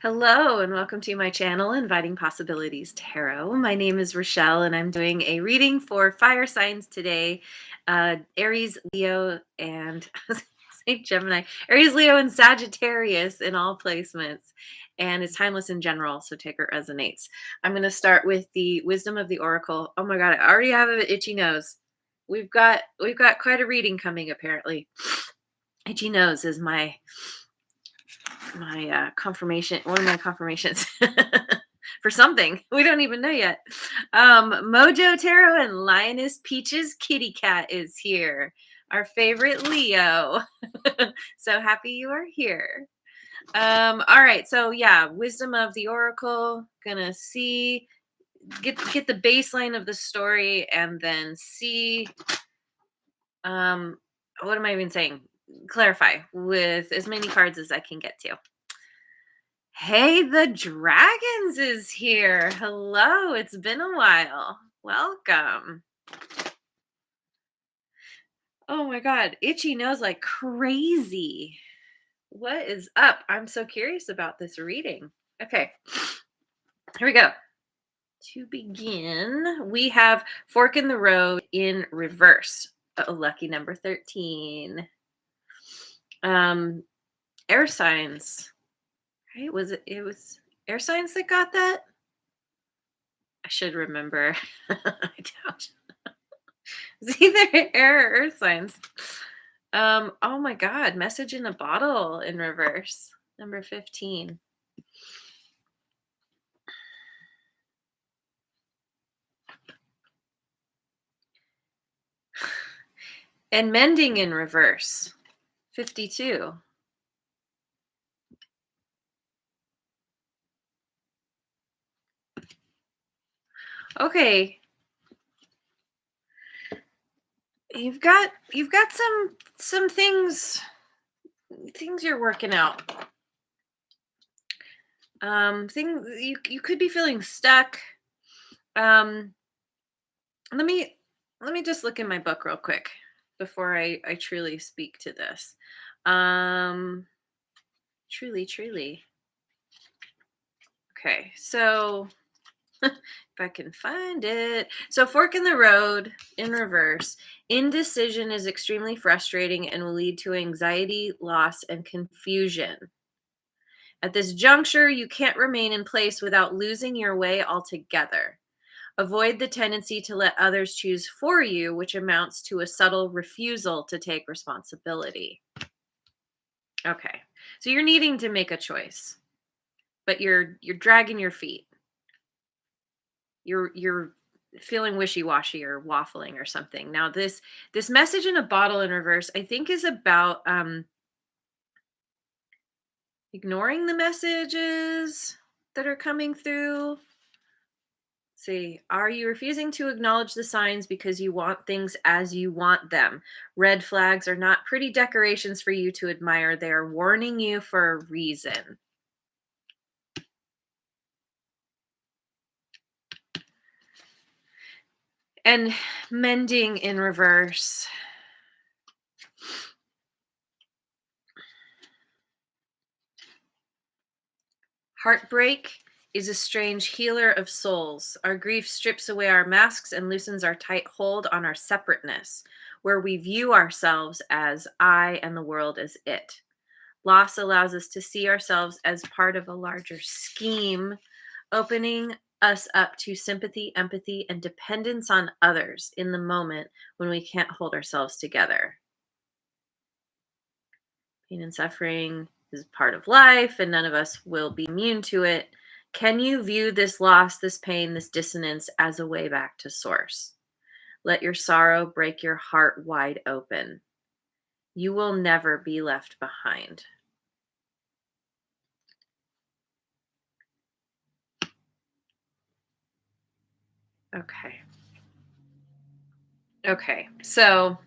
Hello and welcome to my channel, Inviting Possibilities Tarot. My name is Rochelle and I'm doing a reading for fire signs today. Aries, Leo, and say Gemini. Aries, Leo, and Sagittarius in all placements. And it's timeless in general, so take where it resonates. I'm going to start with the wisdom of the oracle. Oh my god, I already have an itchy nose. We've got quite a reading coming apparently. Itchy nose is my confirmation, one of my confirmations for something we don't even know yet. Mojo Tarot and Lioness Peaches Kitty Cat is here, our favorite Leo. So happy you are here. All right, so yeah, wisdom of the oracle. Gonna see, get the baseline of the story, and then see. What am I even saying? Clarify with as many cards as I can get to. Hey, the Dragons is here. Hello, it's been a while. Welcome. Oh my god, itchy nose like crazy. What is up? I'm so curious about this reading. Okay, here we go. To begin, we have Fork in the Road in reverse. Oh, lucky number 13. Air signs. Right? It was air signs that got that? I should remember. I don't. It's either air or earth signs. Oh my god, message in a bottle in reverse. Number 15. And mending in reverse. 52. Okay. You've got some things you're working out. Things you could be feeling stuck. Let me just look in my book real quick before I truly speak to this. Truly. Okay, so if I can find it. So, fork in the road in reverse. Indecision is extremely frustrating and will lead to anxiety, loss, and confusion. At this juncture, you can't remain in place without losing your way altogether. Avoid the tendency to let others choose for you, which amounts to a subtle refusal to take responsibility. Okay. So you're needing to make a choice, but you're dragging your feet. You're feeling wishy-washy or waffling or something. Now this message in a bottle in reverse, I think, is about ignoring the messages that are coming through. See, are you refusing to acknowledge the signs because you want things as you want them? Red flags are not pretty decorations for you to admire. They are warning you for a reason. And mending in reverse. Heartbreak is a strange healer of souls. Our grief strips away our masks and loosens our tight hold on our separateness, where we view ourselves as I and the world as it. Loss allows us to see ourselves as part of a larger scheme, opening us up to sympathy, empathy, and dependence on others in the moment when we can't hold ourselves together. Pain and suffering is part of life, and none of us will be immune to it. Can you view this loss, this pain, this dissonance as a way back to source? Let your sorrow break your heart wide open. You will never be left behind. Okay. Okay. So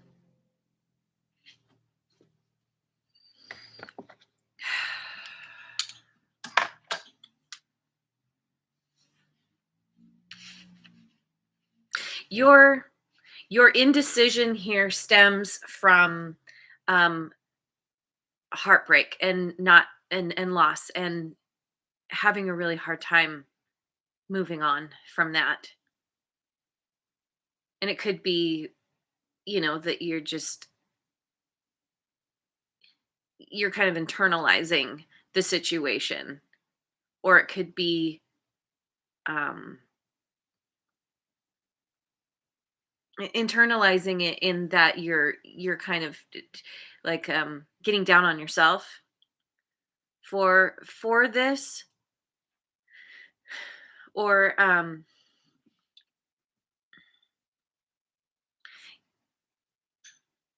your indecision here stems from heartbreak and not and loss and having a really hard time moving on from that. And it could be, that you're kind of internalizing the situation, or it could be um internalizing it in that you're kind of like getting down on yourself for this, or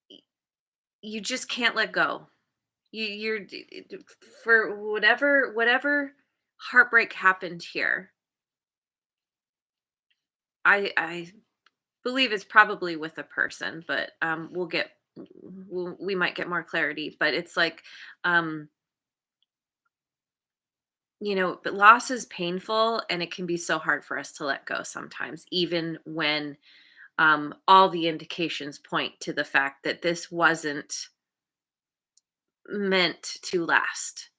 y- you just can't let go. For whatever heartbreak happened here. I believe it's probably with a person, but we might get more clarity. But it's like, um, but loss is painful, and it can be so hard for us to let go sometimes, even when all the indications point to the fact that this wasn't meant to last.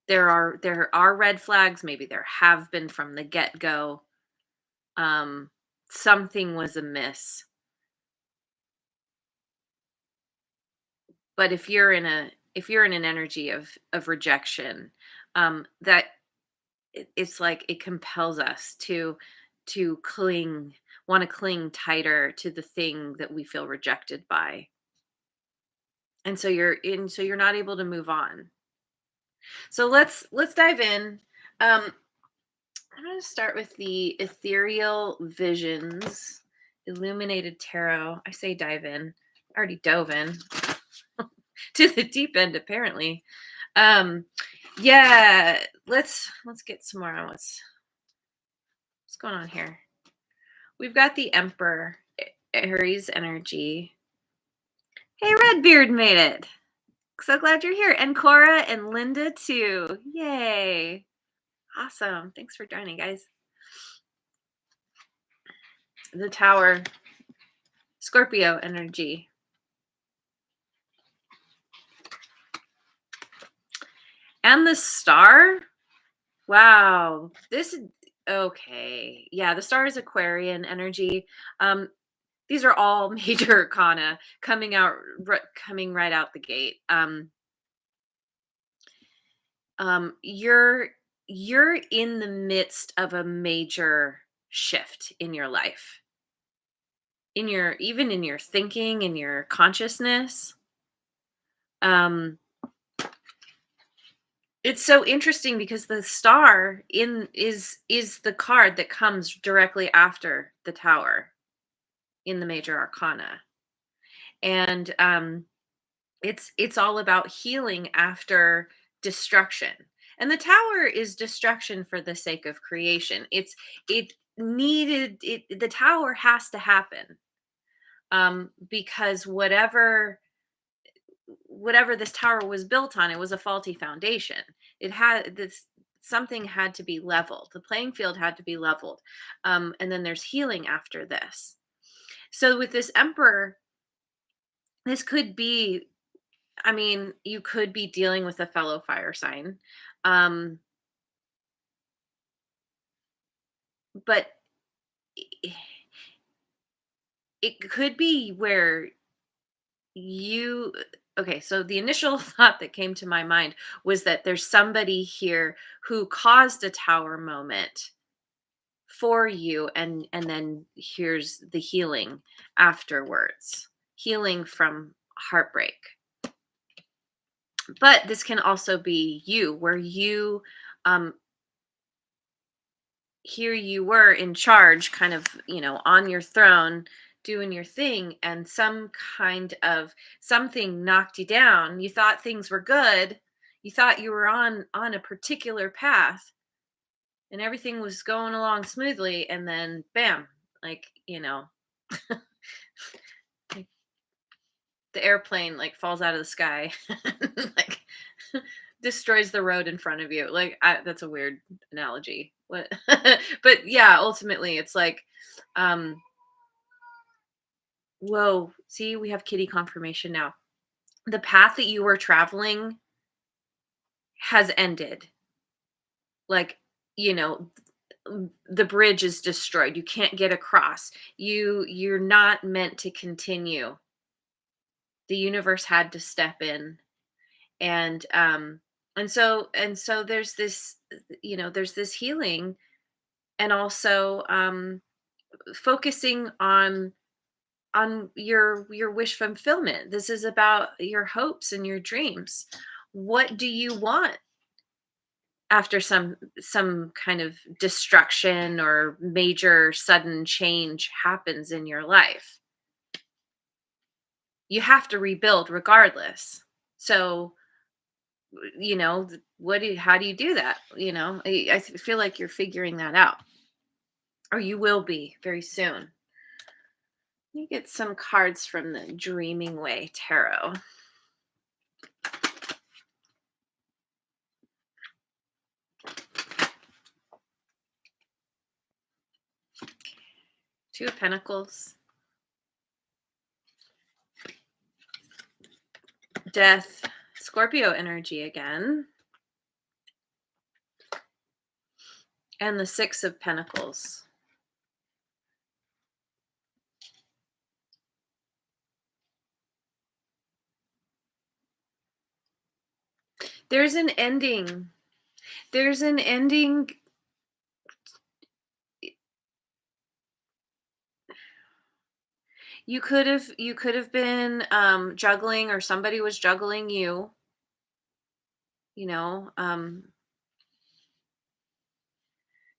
There are red flags. Maybe there have been from the get go. Um, Something was amiss. But if you're in an energy of rejection, that it's like it compels us to want to cling tighter to the thing that we feel rejected by, and so you're not able to move on. So let's dive in. um I'm going to start with the ethereal visions, illuminated tarot. I say dive in. I already dove in to the deep end apparently. um yeah, let's get some more on what's going on here. We've got the Emperor, Aries energy. Hey, Redbeard made it. So glad you're here. And Cora and Linda too. Yay. Awesome. Thanks for joining, guys. The Tower, Scorpio energy. And the Star. Wow. This is okay. Yeah, the Star is Aquarian energy. These are all major arcana coming right out the gate. You're in the midst of a major shift in your life, even in your thinking, in your consciousness. um it's so interesting because the Star in is the card that comes directly after the Tower in the major arcana. And it's all about healing after destruction. And the Tower is destruction for the sake of creation. The Tower has to happen, because whatever this tower was built on, it was a faulty foundation. It had this Something had to be leveled. The playing field had to be leveled. And then there's healing after this. So with this Emperor, this could be, I mean, you could be dealing with a fellow fire sign. Um, but i- it could be where you okay, so the initial thought that came to my mind was that there's somebody here who caused a tower moment for you, and then here's the healing afterwards, healing from heartbreak. But this can also be you, where um here you were in charge, kind of, on your throne, doing your thing, and some kind of something knocked you down. You thought things were good. You thought you were on a particular path, and everything was going along smoothly, and then bam, like, like the airplane like falls out of the sky, like destroys the road in front of you. Like, that's a weird analogy. What? But yeah, ultimately, it's like, um, whoa. See, we have kitty confirmation now. The path that you were traveling has ended. like, you know, the bridge is destroyed. You can't get across. You're not meant to continue. The universe had to step in, and and so there's this, there's this healing, and also focusing on your wish fulfillment. This is about your hopes and your dreams. What do you want after some kind of destruction or major sudden change happens in your life? You have to rebuild regardless. So, how do you do that? I feel like you're figuring that out, or you will be very soon. Let me get some cards from the Dreaming Way Tarot. Two of Pentacles, Death, Scorpio energy again, and the Six of Pentacles. There's an ending. There's an ending. You could have been juggling, or somebody was juggling you, you know,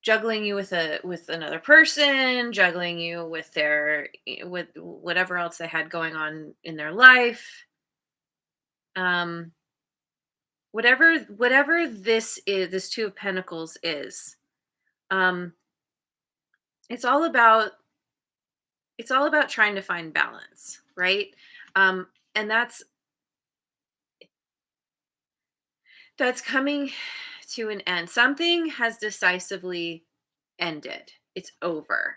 juggling you with another person, juggling you with with whatever else they had going on in their life. Um whatever this is, this Two of Pentacles is, um it's all about trying to find balance, right? And that's coming to an end. Something has decisively ended. It's over.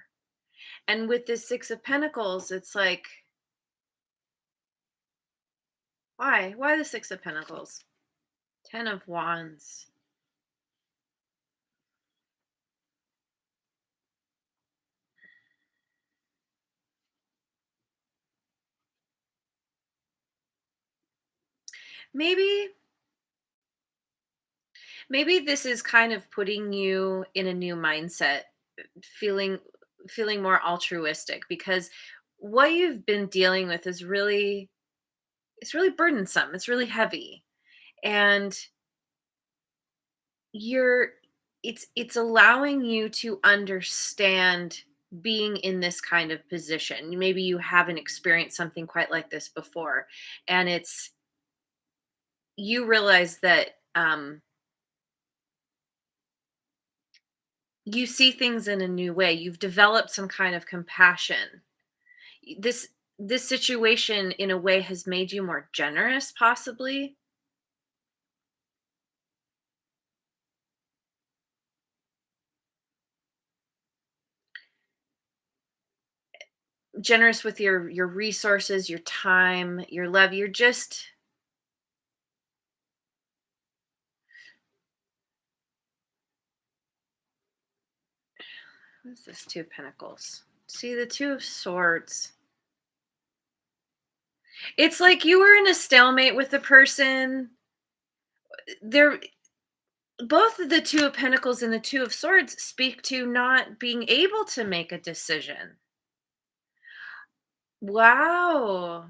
And with this Six of Pentacles, it's like, why? Why the Six of Pentacles? Ten of Wands. Maybe maybe this is kind of putting you in a new mindset, feeling more altruistic, because what you've been dealing with is really, it's really burdensome. It's really heavy. And you're it's allowing you to understand being in this kind of position. Maybe you haven't experienced something quite like this before, and it's you realize that you see things in a new way. You've developed some kind of compassion. This situation in a way has made you more generous, possibly generous with your resources, your time, your love. You're just, what's this Two of Pentacles? See the Two of Swords. It's like you were in a stalemate with the person. They're both the Two of Pentacles and the Two of Swords speak to not being able to make a decision. Wow.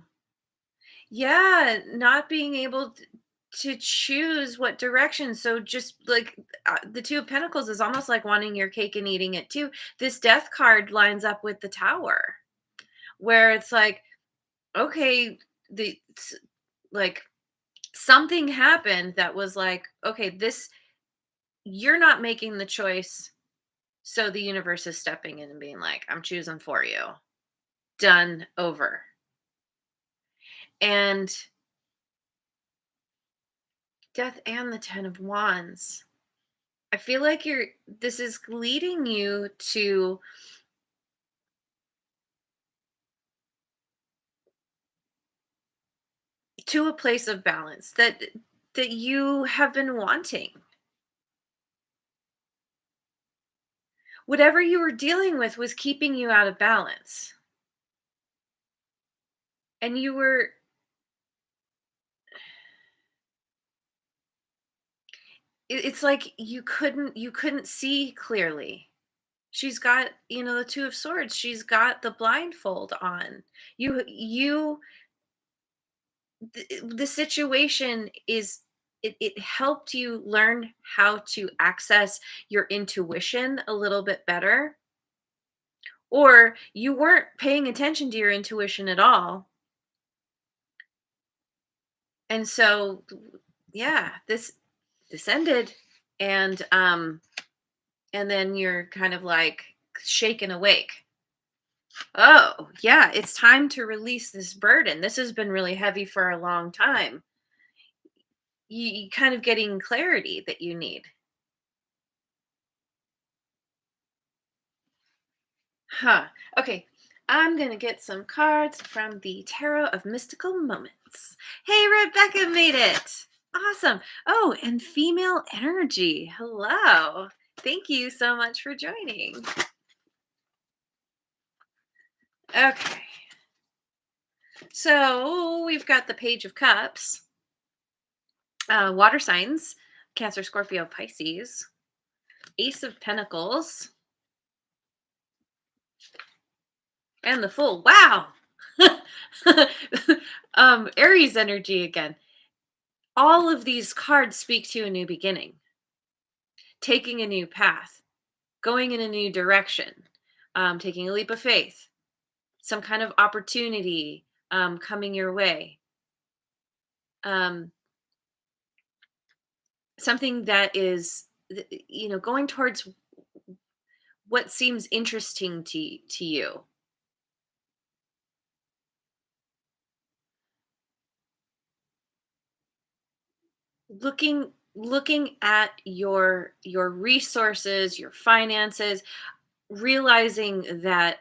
Yeah, not being able to choose what direction. So just like the Two of Pentacles is almost like wanting your cake and eating it too. This Death card lines up with the Tower, where it's like, okay, like something happened that was like, okay, this, you're not making the choice. So the universe is stepping in and being like, I'm choosing for you. Done, over. And Death and the Ten of Wands. I feel like this is leading you to a place of balance that you have been wanting. whatever you were dealing with was keeping you out of balance. And you were it's like you couldn't see clearly. She's got, the 2 of swords. She's got the blindfold on. You the situation is it helped you learn how to access your intuition a little bit better, or you weren't paying attention to your intuition at all. And so yeah, this ended, and and then you're kind of like shaken awake. Oh, yeah, it's time to release this burden. This has been really heavy for a long time. You kind of getting clarity that you need. Huh. Okay. I'm going to get some cards from the Tarot of Mystical Moments. Hey, Rebecca made it. Awesome. Oh, and female energy. Hello. Thank you so much for joining. Okay. So we've got the Page of Cups, water signs, Cancer, Scorpio, Pisces, Ace of Pentacles, and the Fool. Wow. Aries energy again. All of these cards speak to a new beginning, taking a new path, going in a new direction, taking a leap of faith, some kind of opportunity coming your way, um, something that is, going towards what seems interesting to you. Looking at your resources, your finances, realizing that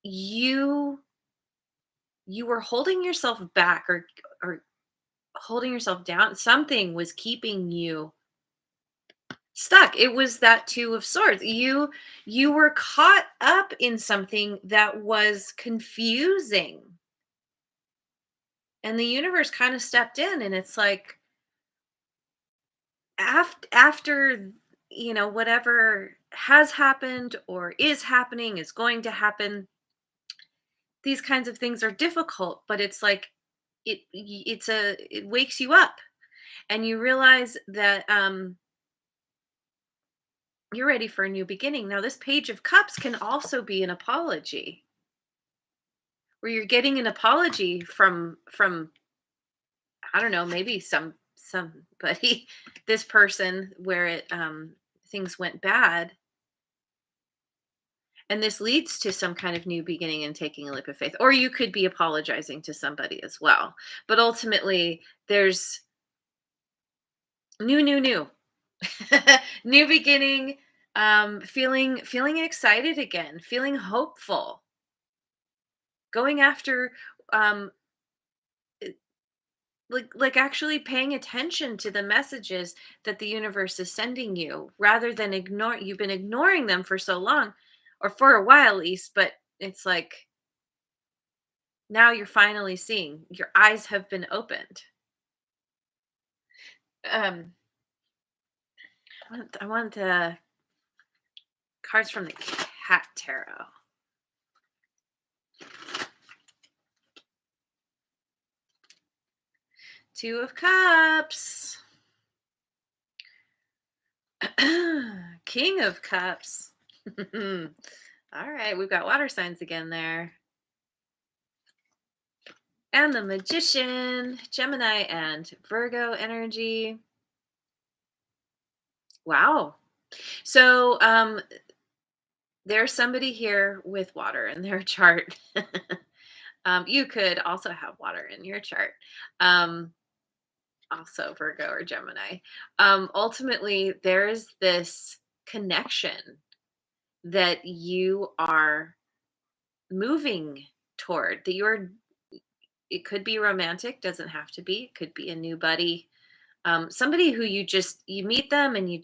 you you were holding yourself back, or holding yourself down. Something was keeping you stuck. It was that 2 of swords. You were caught up in something that was confusing. And the universe kind of stepped in, and it's like after whatever has happened or is happening, is going to happen, these kinds of things are difficult, but it's like it wakes you up, and you realize that you're ready for a new beginning. Now, this Page of Cups can also be an apology, where you're getting an apology from I don't know, maybe somebody, this person, where it things went bad, and this leads to some kind of new beginning and taking a leap of faith. Or you could be apologizing to somebody as well. But ultimately, there's new new beginning, feeling excited again, feeling hopeful, going after, um like actually paying attention to the messages that the universe is sending you, rather than ignore you've been ignoring them for so long, or for a while at least. But it's like now you're finally seeing, your eyes have been opened. I want the cards from the Cat Tarot. 2 of Cups. King of Cups. All right, we've got water signs again there. And the Magician, Gemini and Virgo energy. Wow. So there's somebody here with water in their chart. You could also have water in your chart. Also Virgo or Gemini. Ultimately, there's this connection that you are moving toward, that you're it could be romantic, doesn't have to be. It could be a new buddy, somebody who you meet them, and you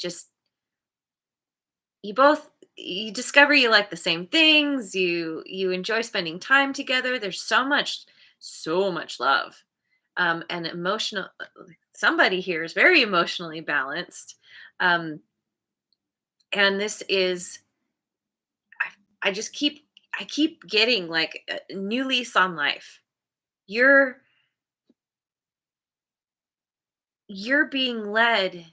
both you discover you like the same things, you enjoy spending time together. There's so much love, and emotional. Somebody here is very emotionally balanced, um, and this is I just I keep getting like a new lease on life. You're you're being led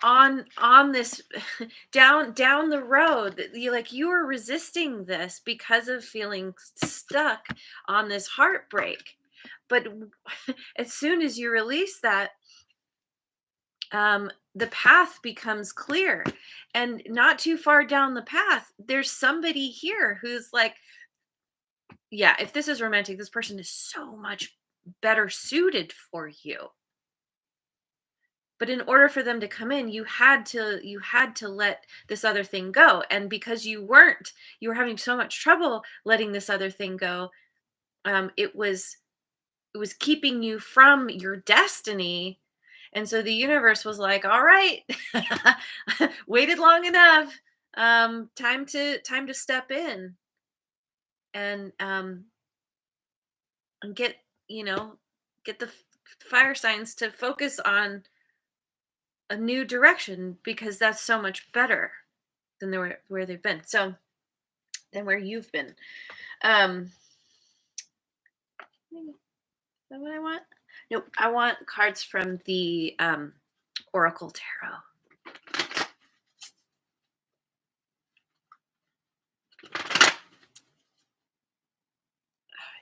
on this down the road that you were resisting this because of feeling stuck on this heartbreak, but as soon as you release that, the path becomes clear, and not too far down the path there's somebody here who's like, yeah, if this is romantic, this person is so much better suited for you. But in order for them to come in, you had to let this other thing go. And because you were having so much trouble letting this other thing go, it was keeping you from your destiny. And so the universe was like, all right, waited long enough. Time to step in and and you know get the fire signs to focus on a new direction, because that's so much better than where they've been. So than where you've been. Um, is that what I want? Nope. I want cards from the Oracle Tarot.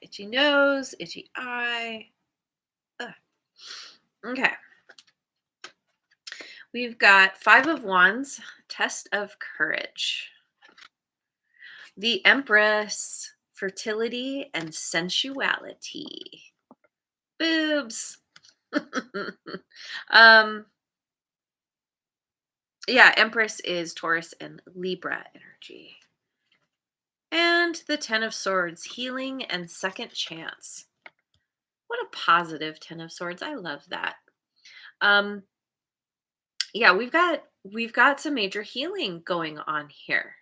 Itchy nose, itchy eye. Ugh. Okay. We've got Five of Wands, Test of Courage. The Empress, fertility and sensuality. Boobs. um, yeah, Empress is Taurus and Libra energy. And the Ten of Swords, healing and second chance. What a positive Ten of Swords. I love that. Um, yeah, we've got some major healing going on here.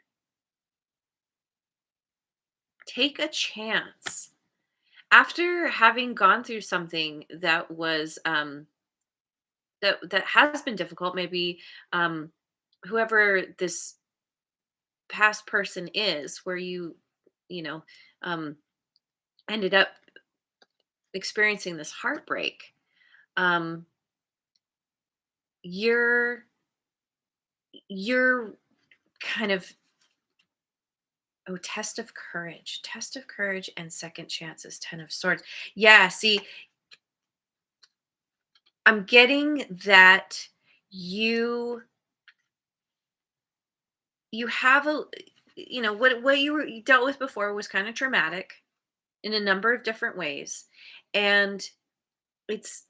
Take a chance. After having gone through something that was that has been difficult, maybe um whoever this past person is, where you know um ended up experiencing this heartbreak, um you're you're kind of, oh, test of courage and second chances, 10 of swords. Yeah, see, I'm getting that you you have a, what you dealt with before was kind of traumatic in a number of different ways, and it's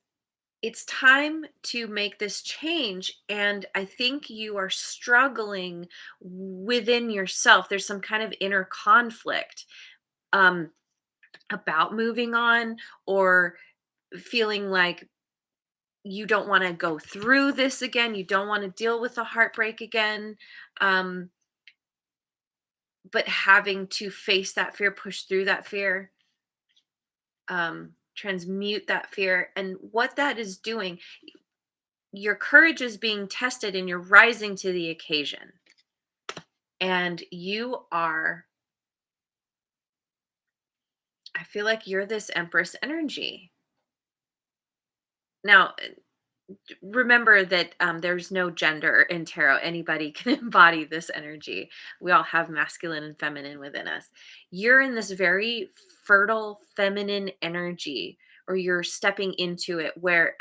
it's time to make this change. And I think you are struggling within yourself. There's some kind of inner conflict, um, about moving on, or feeling like you don't want to go through this again. You don't want to deal with the heartbreak again. Um, but having to face that fear, push through that fear, transmute that fear. And what that is doing, your courage is being tested and you're rising to the occasion. And I feel like you're this Empress energy. Now, remember that there's no gender in tarot. Anybody can embody this energy. We all have masculine and feminine within us. You're in this very fertile feminine energy, or you're stepping into it, where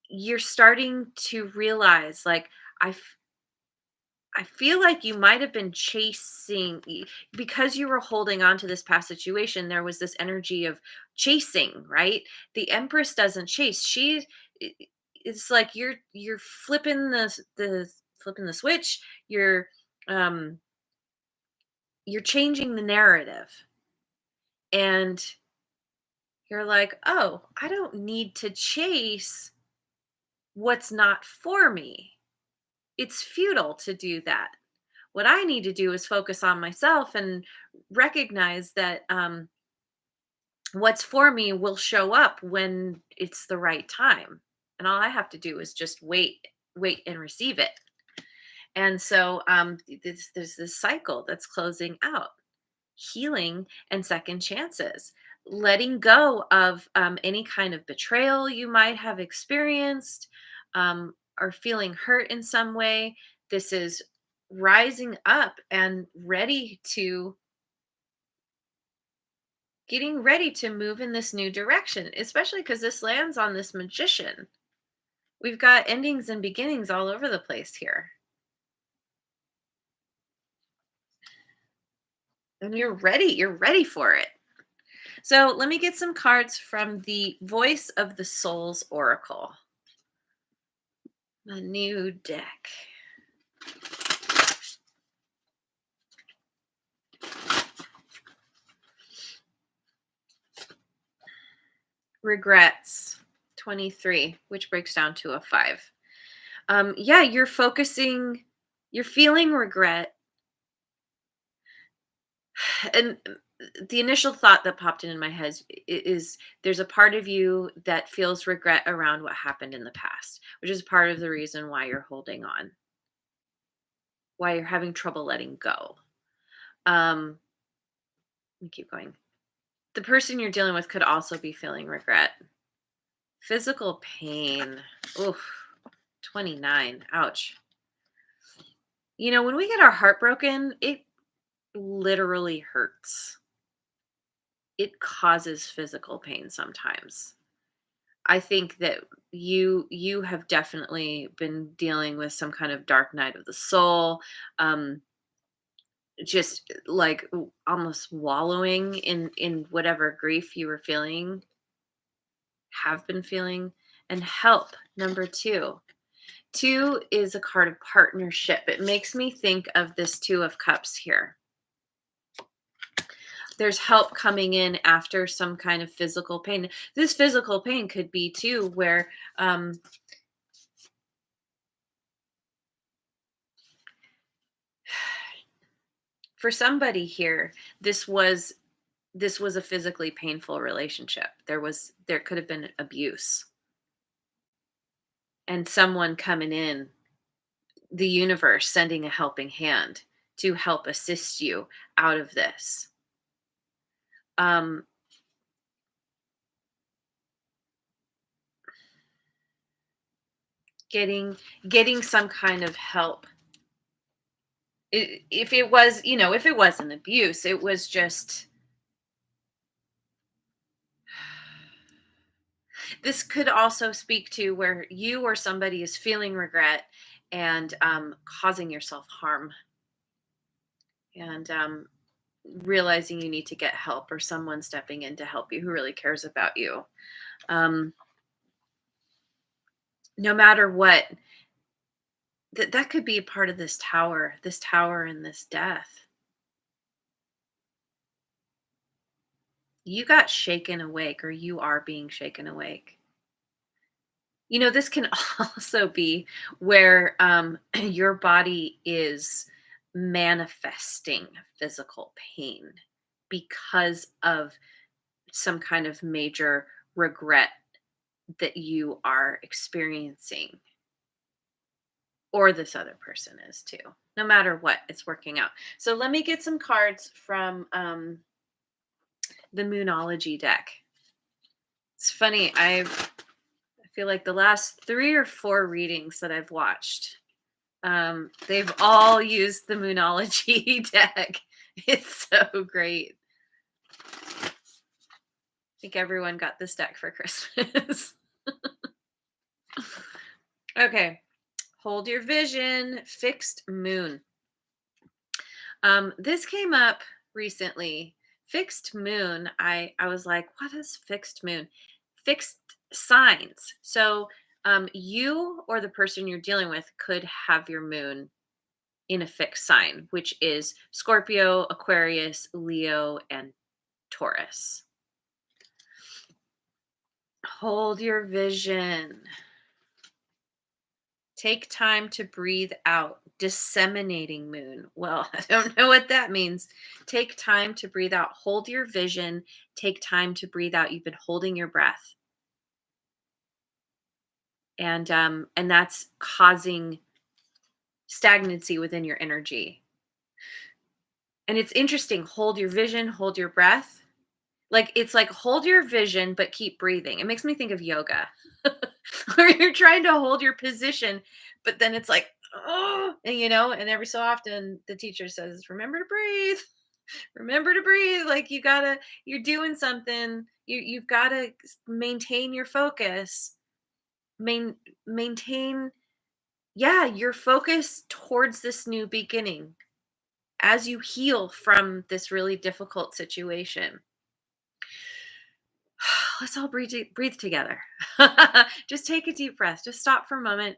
you're starting to realize, like, I I feel like you might have been because you were holding on to this past situation. There was this energy of chasing, right? The Empress doesn't chase. It's like you're flipping the switch. Um you're changing the narrative, and you're like, "Oh, I don't need to chase what's not for me. it's futile to do that. What I need to do is focus on myself and recognize that what's for me will show up when it's the right time. And all I have to do is just wait and receive it. And so there's this cycle that's closing out, healing and second chances, letting go of any kind of betrayal you might have experienced, or feeling hurt in some way. This is rising up and getting ready to move in this new direction, especially because this lands on this magician. We've got endings and beginnings all over the place here. And you're ready for it. So let me get some cards from the Voice of the Souls Oracle, a new deck. Regrets, 23, which breaks down to a 5. Yeah, you're feeling regret. And the initial thought that popped in my head is there's a part of you that feels regret around what happened in the past, which is part of the reason why you're holding on, why you're having trouble letting go. Let me keep going. The person you're dealing with could also be feeling regret. Physical pain. Oof. 29. Ouch. When we get our heart broken, it literally hurts. It causes physical pain sometimes. I think that you have definitely been dealing with some kind of dark night of the soul, just like almost wallowing in whatever grief you were feeling, have been feeling. And help, number 2. 2 is a card of partnership. It makes me think of this 2 of cups here. There's help coming in after some kind of physical pain. This physical pain could be too where for somebody here, this was a physically painful relationship. There could have been abuse, and someone coming in, the universe sending a helping hand to help assist you out of this. Um, getting some kind of help. If it was, if it was an abuse, it was just, this could also speak to where you or somebody is feeling regret and causing yourself harm, and realizing you need to get help, or someone stepping in to help you who really cares about you. Um, no matter what, that could be a part of this tower and this death. You got shaken awake, or you are being shaken awake. This can also be where your body is manifesting physical pain because of some kind of major regret that you are experiencing, or this other person is too. No matter what, it's working out. So let me get some cards from the Moonology deck. It's funny, I feel like the last 3 or 4 readings that I've watched, they've all used the Moonology deck. It's so great. I think everyone got this deck for Christmas. Okay. Hold your vision. Fixed moon. This came up recently. Fixed moon. I was like, what is fixed moon? Fixed signs. So you or the person you're dealing with could have your moon in a fixed sign, which is Scorpio, Aquarius, Leo, and Taurus. Hold your vision. Take time to breathe out. Disseminating moon. Well, I don't know what that means. Take time to breathe out. Hold your vision. Take time to breathe out. You've been holding your breath. And that's causing stagnancy within your energy. And it's interesting. Hold your vision, hold your breath. Like it's like hold your vision, but keep breathing. It makes me think of yoga, where you're trying to hold your position, but then it's like, oh, and, and every so often the teacher says, remember to breathe, remember to breathe. Like you're doing something. You've got to maintain your focus, main, maintain, yeah, your focus towards this new beginning as you heal from this really difficult situation. Let's all breathe together. Just take a deep breath. Just stop for a moment.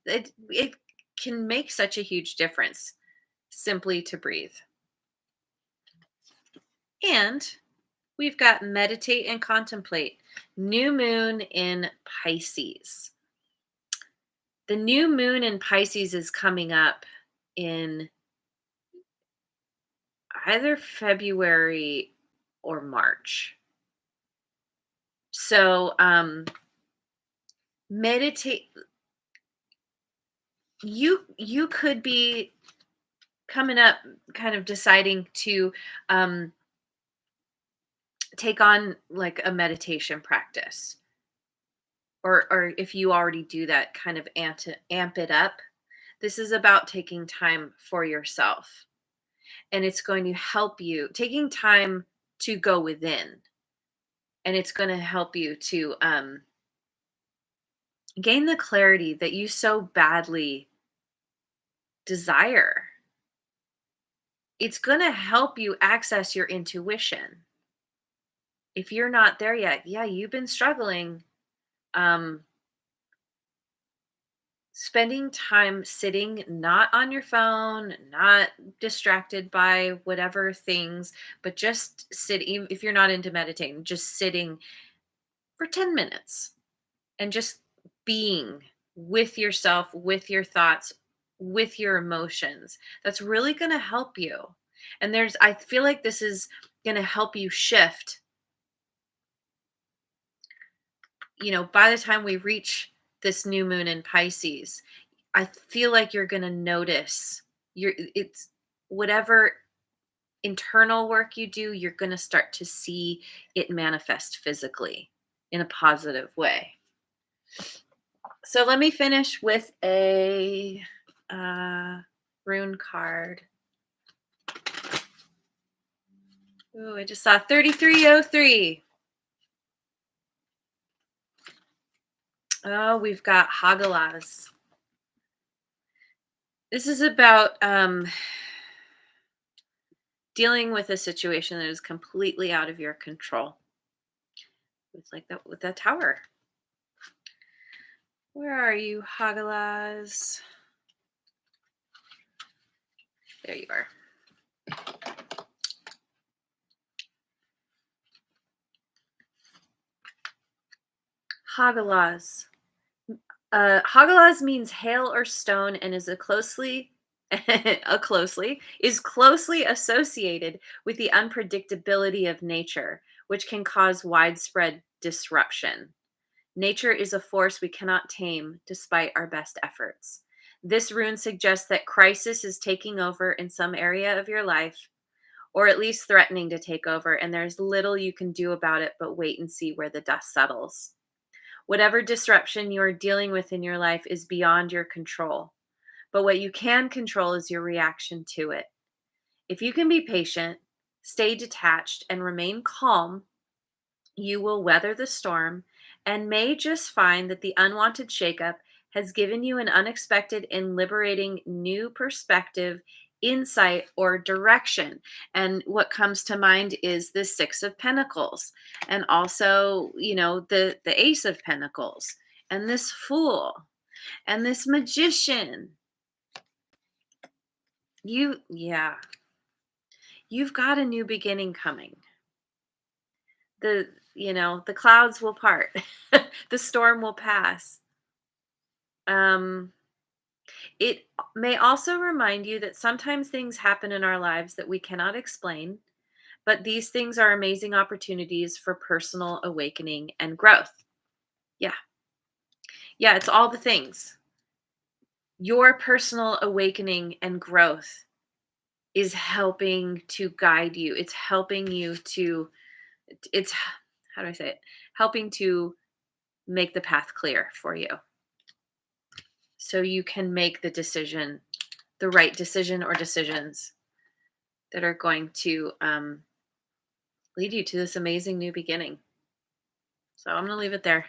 It can make such a huge difference simply to breathe. And we've got meditate and contemplate. New moon in Pisces. The new moon in Pisces is coming up in either February or March. So meditate. You could be coming up kind of deciding to take on like a meditation practice, or if you already do that, kind of amp it up. This is about taking time for yourself, and it's going to help you taking time to go within, and it's going to help you to gain the clarity that you so badly desire. It's going to help you access your intuition. If you're not there yet, yeah, you've been struggling. Um, Spending time sitting, not on your phone, not distracted by whatever things, but just sitting. If you're not into meditating, just sitting for 10 minutes and just being with yourself, with your thoughts, with your emotions. That's really going to help you. And I feel like this is going to help you shift. By the time we reach this new moon in Pisces, I feel like you're going to notice it's whatever internal work you do, you're going to start to see it manifest physically in a positive way. So let me finish with a rune card. Ooh, I just saw 3303. Oh, we've got Hagalaz. This is about dealing with a situation that is completely out of your control. It's like that with that tower. Where are you, Hagalaz? There you are. Hagalaz. Hagalaz means hail or stone and is closely associated with the unpredictability of nature, which can cause widespread disruption. Nature is a force we cannot tame despite our best efforts. This rune suggests that crisis is taking over in some area of your life, or at least threatening to take over, and there's little you can do about it but wait and see where the dust settles. Whatever disruption you are dealing with in your life is beyond your control, but what you can control is your reaction to it. If you can be patient, stay detached, and remain calm, you will weather the storm and may just find that the unwanted shakeup has given you an unexpected and liberating new perspective, insight, or direction. And what comes to mind is the Six of Pentacles, and also, the Ace of Pentacles, and this Fool, and this Magician. Yeah, you've got a new beginning coming. The clouds will part. The storm will pass. Um, it may also remind you that sometimes things happen in our lives that we cannot explain, but these things are amazing opportunities for personal awakening and growth. Yeah. Yeah, it's all the things. Your personal awakening and growth is helping to guide you. It's helping you to, it's, how do I say it? Helping to make the path clear for you so you can make the decision, the right decision or decisions that are going to lead you to this amazing new beginning. So I'm going to leave it there.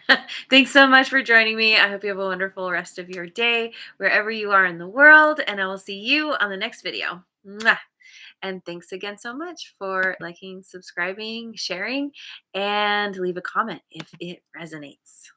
Thanks so much for joining me. I hope you have a wonderful rest of your day, wherever you are in the world, and I will see you on the next video. Mwah. And thanks again so much for liking, subscribing, sharing, and leave a comment if it resonates.